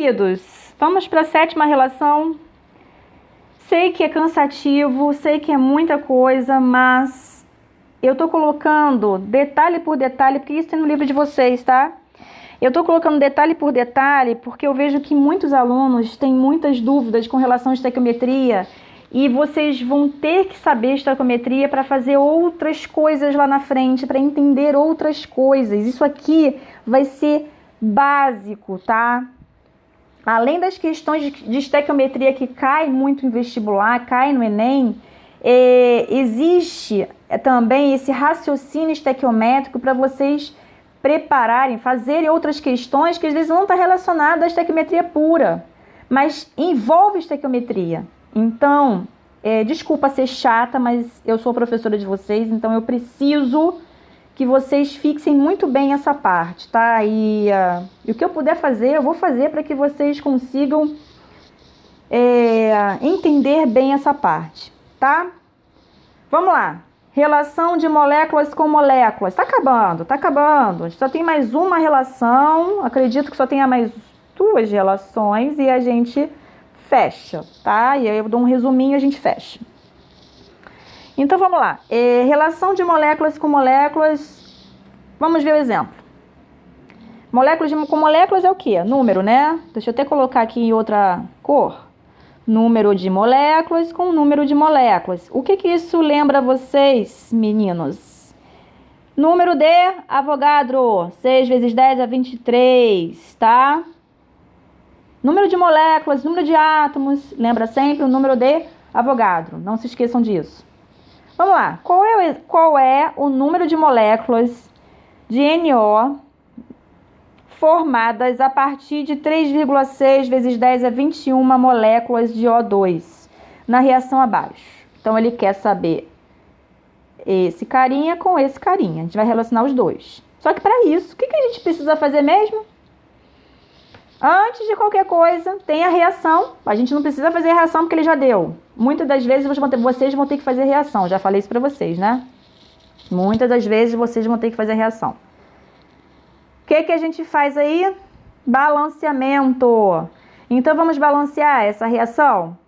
Queridos, vamos para a sétima relação. Sei que é cansativo, sei que é muita coisa, mas eu tô colocando detalhe por detalhe, porque isso tem no livro de vocês, tá? Eu tô colocando detalhe por detalhe porque eu vejo que muitos alunos têm muitas dúvidas com relação à estequiometria e vocês vão ter que saber estequiometria para fazer outras coisas lá na frente, para entender outras coisas. Isso aqui vai ser básico, tá? Além das questões de estequiometria que cai muito em vestibular, cai no Enem, existe também esse raciocínio estequiométrico para vocês prepararem, fazerem outras questões que às vezes não está relacionada à estequiometria pura, mas envolve estequiometria. Então, desculpa ser chata, mas eu sou professora de vocês, então eu preciso que vocês fixem muito bem essa parte, tá? E o que eu puder fazer, eu vou fazer para que vocês consigam entender bem essa parte, tá? Vamos lá. Relação de moléculas com moléculas. Tá acabando, tá acabando. A gente só tem mais uma relação, acredito que só tenha mais duas relações e a gente fecha, tá? E aí eu dou um resuminho e a gente fecha. Então, vamos lá. Relação de moléculas com moléculas. Vamos ver o exemplo. Moléculas com moléculas é o quê? Número, né? Deixa eu até colocar aqui em outra cor. Número de moléculas com número de moléculas. O que isso lembra vocês, meninos? Número de Avogadro. 6 vezes 10 é 23, tá? Número de moléculas, número de átomos. Lembra sempre o número de Avogadro. Não se esqueçam disso. Vamos lá, qual é o número de moléculas de NO formadas a partir de 3,6 vezes 10 a 21 moléculas de O2 na reação abaixo? Então, ele quer saber esse carinha com esse carinha. A gente vai relacionar os dois. Só que para isso, o que a gente precisa fazer mesmo? Antes de qualquer coisa, tem a reação. A gente não precisa fazer a reação porque ele já deu. Muitas das vezes vocês vão ter que fazer reação. Já falei isso para vocês, né? Muitas das vezes vocês vão ter que fazer reação. O que a gente faz aí? Balanceamento. Então, vamos balancear essa reação?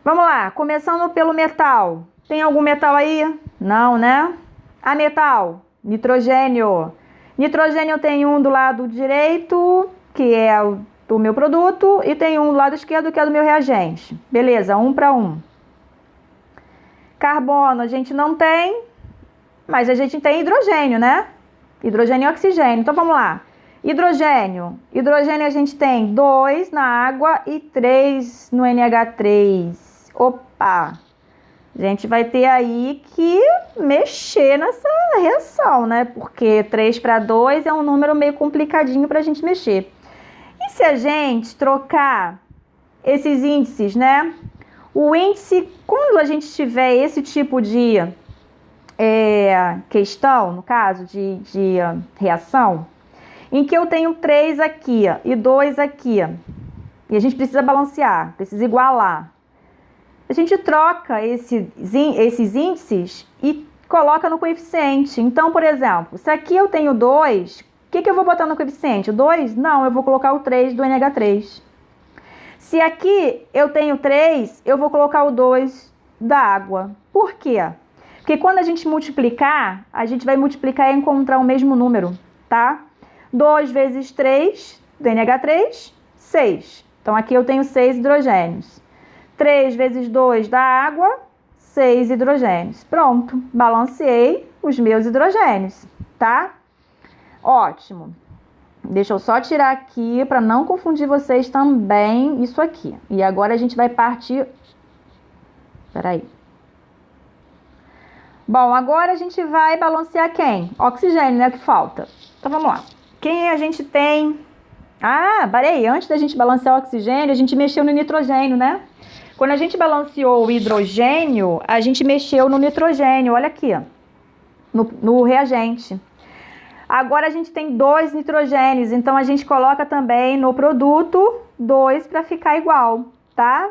Vamos lá. Começando pelo metal. Tem algum metal aí? Não, né? A metal. Nitrogênio. Nitrogênio tem um do lado direito, que é o meu produto, e tem um do lado esquerdo, que é do meu reagente. Beleza, 1 para 1. Carbono a gente não tem, mas a gente tem hidrogênio, né? Hidrogênio e oxigênio. Então, vamos lá. Hidrogênio. Hidrogênio a gente tem 2 na água e 3 no NH3. Opa! A gente vai ter aí que mexer nessa reação, né? Porque 3 para 2 é um número meio complicadinho para a gente mexer. E se a gente trocar esses índices, né? O índice, quando a gente tiver esse tipo de questão, no caso de reação, em que eu tenho 3 aqui e 2 aqui, e a gente precisa balancear, precisa igualar. A gente troca esses índices e coloca no coeficiente. Então, por exemplo, se aqui eu tenho 2, o que eu vou botar no coeficiente? O 2? Não, eu vou colocar o 3 do NH3. Se aqui eu tenho 3, eu vou colocar o 2 da água. Por quê? Porque quando a gente multiplicar, a gente vai multiplicar e encontrar o mesmo número, tá? 2 vezes 3 do NH3, 6. Então, aqui eu tenho 6 hidrogênios. 3 vezes 2 da água, 6 hidrogênios. Pronto, balanceei os meus hidrogênios, tá? Ótimo. Deixa eu só tirar aqui para não confundir vocês também isso aqui. E agora a gente vai partir... Peraí. Bom, agora a gente vai balancear quem? Oxigênio, né? Que falta. Então, vamos lá. Quem a gente tem? Ah, parei. Antes da gente balancear o oxigênio, a gente mexeu no nitrogênio, né? Quando a gente balanceou o hidrogênio, a gente mexeu no nitrogênio, olha aqui, ó, no reagente. Agora a gente tem 2 nitrogênios, então a gente coloca também no produto 2 para ficar igual, tá?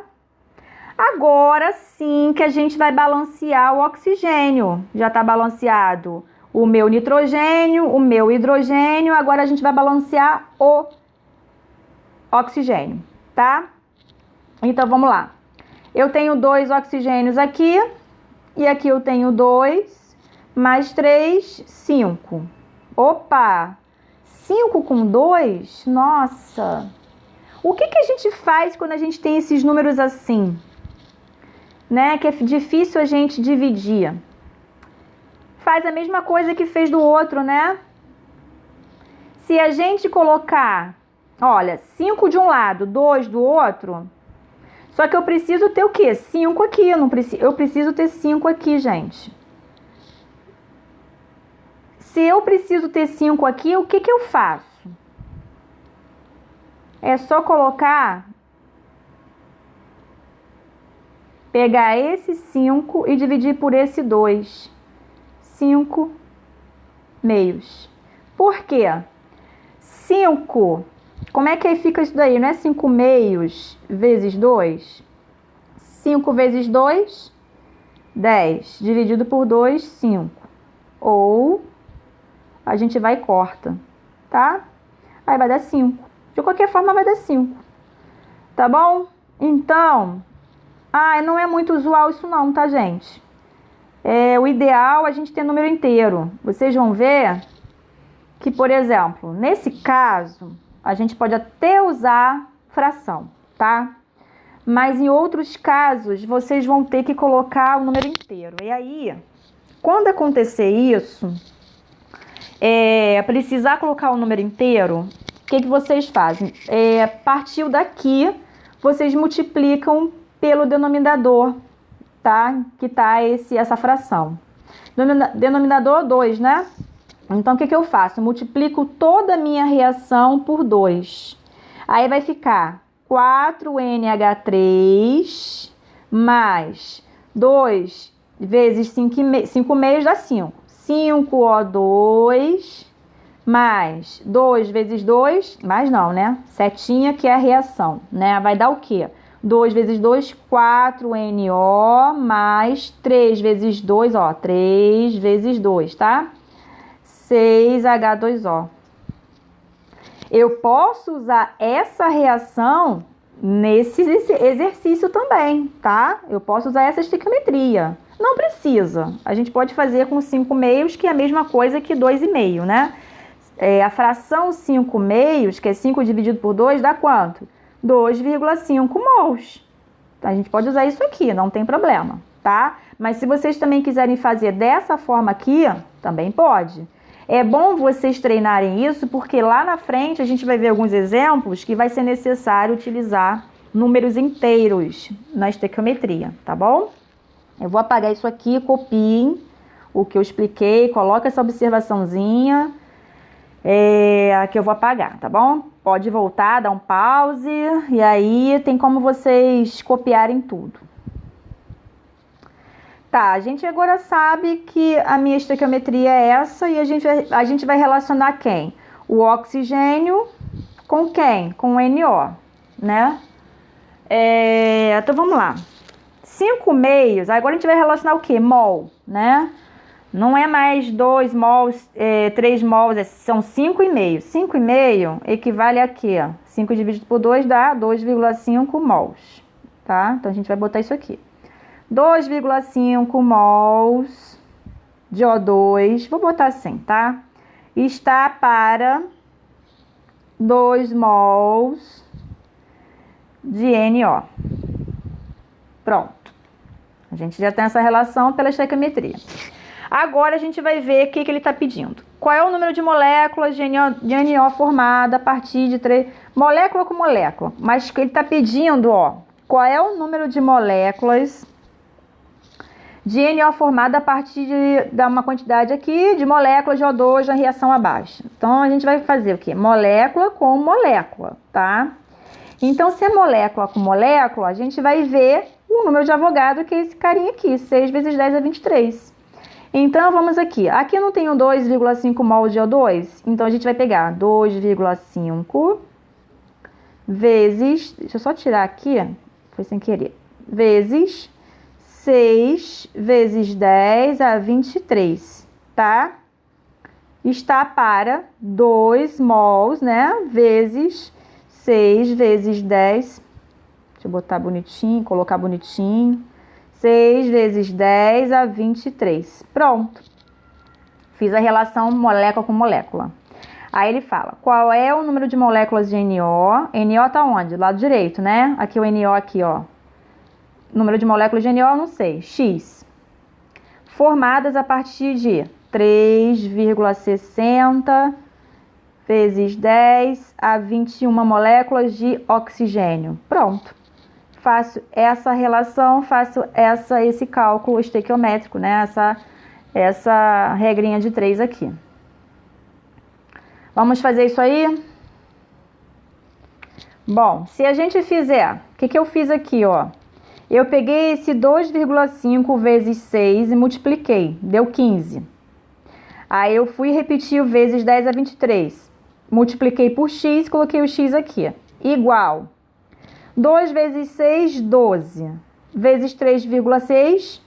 Agora sim que a gente vai balancear o oxigênio. Já está balanceado o meu nitrogênio, o meu hidrogênio, agora a gente vai balancear o oxigênio, tá? Então, vamos lá. Eu tenho 2 oxigênios aqui, e aqui eu tenho 2, mais 3, 5. Opa! 5 com 2? Nossa! O que a gente faz quando a gente tem esses números assim? Né? Que é difícil a gente dividir. Faz a mesma coisa que fez do outro, né? Se a gente colocar, olha, 5 de um lado, 2 do outro, só que eu preciso ter o quê? 5 aqui, eu preciso ter 5 aqui, gente. Se eu preciso ter 5 aqui, o que eu faço? É só colocar, pegar esse 5 e dividir por esse 2. 5 meios. Por quê? 5, como é que aí fica isso daí? Não é 5 meios vezes 2? 5 vezes 2, 10. Dividido por 2, 5. Ou a gente vai e corta, tá? Aí vai dar 5. De qualquer forma vai dar 5. Tá bom? Então, não é muito usual isso não, tá, gente? O ideal é a gente ter número inteiro. Vocês vão ver que, por exemplo, nesse caso, a gente pode até usar fração, tá? Mas em outros casos, vocês vão ter que colocar o número inteiro. E aí, quando acontecer isso, precisar colocar o número inteiro, o que vocês fazem? Partiu daqui, vocês multiplicam pelo denominador, tá? Que tá essa fração. Denominador 2, né? Então, o que eu faço? Multiplico toda a minha reação por 2. Aí vai ficar 4NH3 mais 2 vezes 5 meios dá 5. 5O2 mais 2 vezes 2, mais não, né? Setinha que é a reação, né? Vai dar o quê? 2 vezes 2, 4NO mais 3 vezes 2, 3 vezes 2, tá? 6H2O. Eu posso usar essa reação nesse exercício também, tá? Eu posso usar essa estequiometria. Não precisa. A gente pode fazer com 5 meios, que é a mesma coisa que 2,5, né? A fração 5 meios, que é 5 dividido por 2, dá quanto? 2,5 mols. Então, a gente pode usar isso aqui, não tem problema, tá? Mas se vocês também quiserem fazer dessa forma aqui, também pode. É bom vocês treinarem isso, porque lá na frente a gente vai ver alguns exemplos que vai ser necessário utilizar números inteiros na estequiometria, tá bom? Eu vou apagar isso aqui, copiem o que eu expliquei, coloca essa observaçãozinha que eu vou apagar, tá bom? Pode voltar, dar um pause e aí tem como vocês copiarem tudo. Tá, a gente agora sabe que a minha estequiometria é essa e a gente vai relacionar quem? O oxigênio com quem? Com o NO, né? Então vamos lá. 5 meios, agora a gente vai relacionar o quê? Mol, né? Não é mais 2 mols, 3 mols, são 5,5. 5,5 equivale a quê? 5 dividido por 2 dá 2,5 mols, tá? Então a gente vai botar isso aqui. 2,5 mols de O2, vou botar assim, tá? Está para 2 mols de NO. Pronto. A gente já tem essa relação pela estequiometria. Agora a gente vai ver o que ele está pedindo. Qual é o número de moléculas de NO formada a partir de 3... Molécula com molécula. Mas que ele está pedindo, ó, qual é o número de moléculas de NO formada a partir de uma quantidade aqui de moléculas de O2 na reação abaixo. Então, a gente vai fazer o quê? Molécula com molécula, tá? Então, se é molécula com molécula, a gente vai ver o número de Avogadro, que é esse carinha aqui, 6 vezes 10 é 23. Então, vamos aqui. Aqui eu não tenho 2,5 mol de O2, então a gente vai pegar 2,5 vezes... Deixa eu só tirar aqui, foi sem querer. Vezes 6 vezes 10 a 23, tá? Está para 2 mols, né? Vezes 6 vezes 10, deixa eu botar bonitinho, colocar bonitinho, 6 vezes 10 a 23. Pronto. Fiz a relação molécula com molécula. Aí ele fala, qual é o número de moléculas de NO? NO tá onde? Lado direito, né? Aqui o NO aqui, ó. Número de moléculas de NO, eu não sei. X. Formadas a partir de 3,60 vezes 10 a 21 moléculas de oxigênio. Pronto. Faço essa relação, faço esse cálculo estequiométrico, né? Essa regrinha de 3 aqui. Vamos fazer isso aí? Bom, se a gente fizer, o que eu fiz aqui, ó? Eu peguei esse 2,5 vezes 6 e multipliquei, deu 15. Aí eu fui repetir o vezes 10 a 23. Multipliquei por x, coloquei o x aqui. Igual. 2 vezes 6, 12. Vezes 3,6,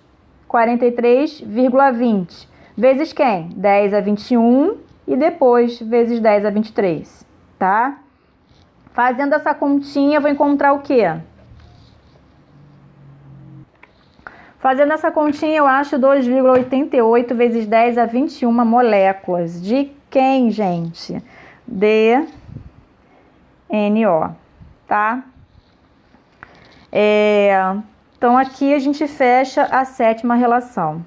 43,20. Vezes quem? 10 a 21 e depois vezes 10 a 23, tá? Fazendo essa continha, eu vou encontrar o quê? Fazendo essa continha, eu acho 2,88 vezes 10 a 21 moléculas. De quem, gente? De NO, tá? Então, aqui a gente fecha a sétima relação.